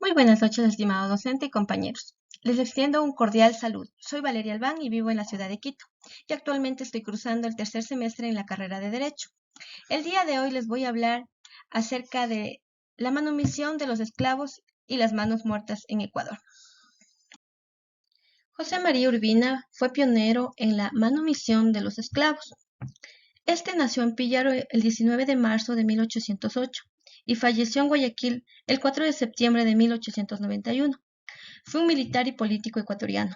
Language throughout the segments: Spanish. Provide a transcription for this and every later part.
Muy buenas noches, estimado docente y compañeros. Les extiendo un cordial saludo. Soy Valeria Albán y vivo en la ciudad de Quito, y actualmente estoy cursando el tercer semestre en la carrera de Derecho. El día de hoy les voy a hablar acerca de la manumisión de los esclavos y las manos muertas en Ecuador. José María Urbina fue pionero en la manumisión de los esclavos. Este nació en Píllaro el 19 de marzo de 1808 y falleció en Guayaquil el 4 de septiembre de 1891. Fue un militar y político ecuatoriano.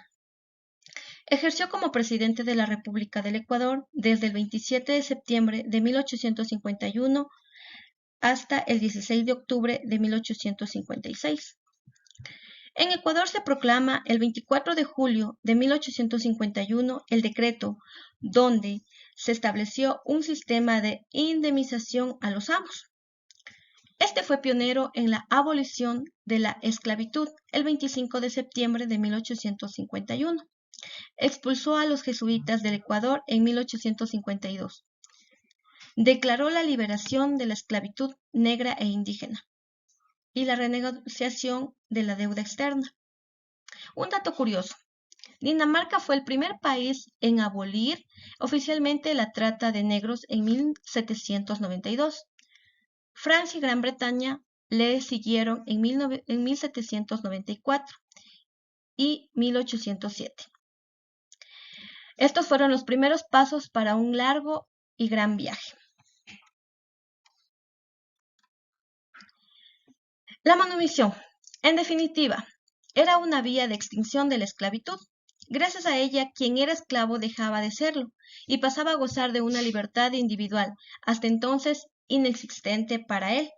Ejerció como presidente de la República del Ecuador desde el 27 de septiembre de 1851 hasta el 16 de octubre de 1856. En Ecuador se proclama el 24 de julio de 1851 el decreto donde se estableció un sistema de indemnización a los amos. Este fue pionero en la abolición de la esclavitud el 25 de septiembre de 1851. Expulsó a los jesuitas del Ecuador en 1852. Declaró la liberación de la esclavitud negra e indígena y la renegociación de la deuda externa. Un dato curioso. Dinamarca fue el primer país en abolir oficialmente la trata de negros en 1792. Francia y Gran Bretaña le siguieron en 1794 y 1807. Estos fueron los primeros pasos para un largo y gran viaje. La manumisión, en definitiva, era una vía de extinción de la esclavitud. Gracias a ella, quien era esclavo dejaba de serlo y pasaba a gozar de una libertad individual, hasta entonces inexistente para él,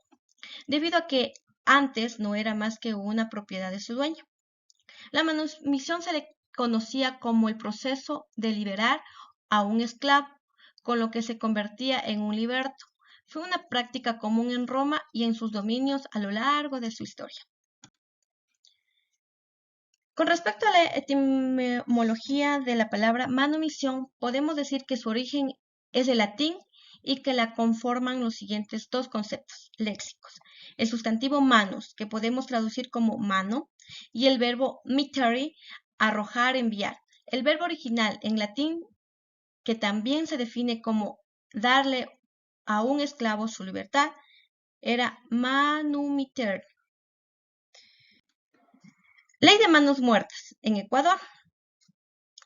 debido a que antes no era más que una propiedad de su dueño. La manumisión se le conocía como el proceso de liberar a un esclavo, con lo que se convertía en un liberto. Fue una práctica común en Roma y en sus dominios a lo largo de su historia. Con respecto a la etimología de la palabra manumisión, podemos decir que su origen es el latín y que la conforman los siguientes dos conceptos léxicos. El sustantivo manus, que podemos traducir como mano, y el verbo mittere, arrojar, enviar. El verbo original en latín, que también se define como darle a un esclavo su libertad, era manumiter. Ley de manos muertas en Ecuador.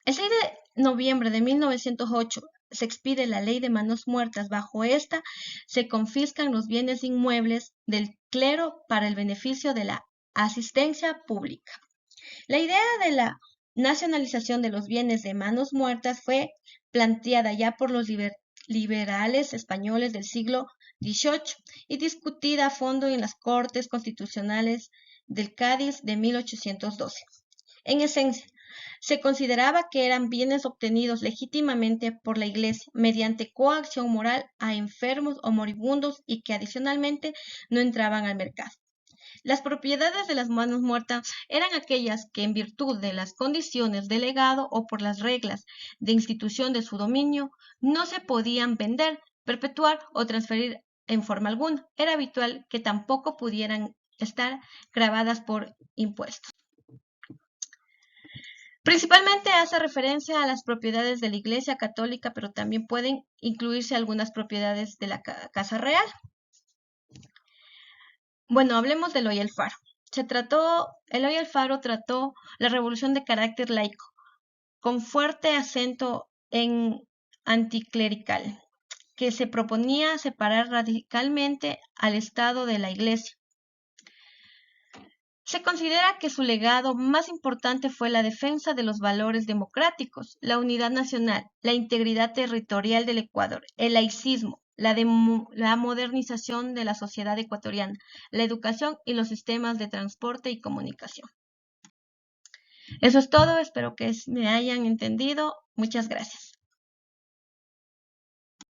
El 6 de noviembre de 1908 se expide la Ley de Manos Muertas. Bajo esta se confiscan los bienes inmuebles del clero para el beneficio de la asistencia pública. La idea de la nacionalización de los bienes de manos muertas fue planteada ya por los liberales españoles del siglo XVIII y discutida a fondo en las Cortes Constitucionales del Cádiz de 1812. En esencia, se consideraba que eran bienes obtenidos legítimamente por la Iglesia mediante coacción moral a enfermos o moribundos y que adicionalmente no entraban al mercado. Las propiedades de las manos muertas eran aquellas que en virtud de las condiciones de legado o por las reglas de institución de su dominio no se podían vender, perpetuar o transferir en forma alguna. Era habitual que tampoco pudieran estar gravadas por impuestos. Principalmente hace referencia a las propiedades de la Iglesia Católica, pero también pueden incluirse algunas propiedades de la Casa Real. Bueno, hablemos del Hoy Alfaro. El Hoy Alfaro trató la revolución de carácter laico, con fuerte acento en anticlerical, que se proponía separar radicalmente al Estado de la Iglesia. Se considera que su legado más importante fue la defensa de los valores democráticos, la unidad nacional, la integridad territorial del Ecuador, el laicismo, la modernización de la sociedad ecuatoriana, la educación y los sistemas de transporte y comunicación. Eso es todo, espero que me hayan entendido. Muchas gracias.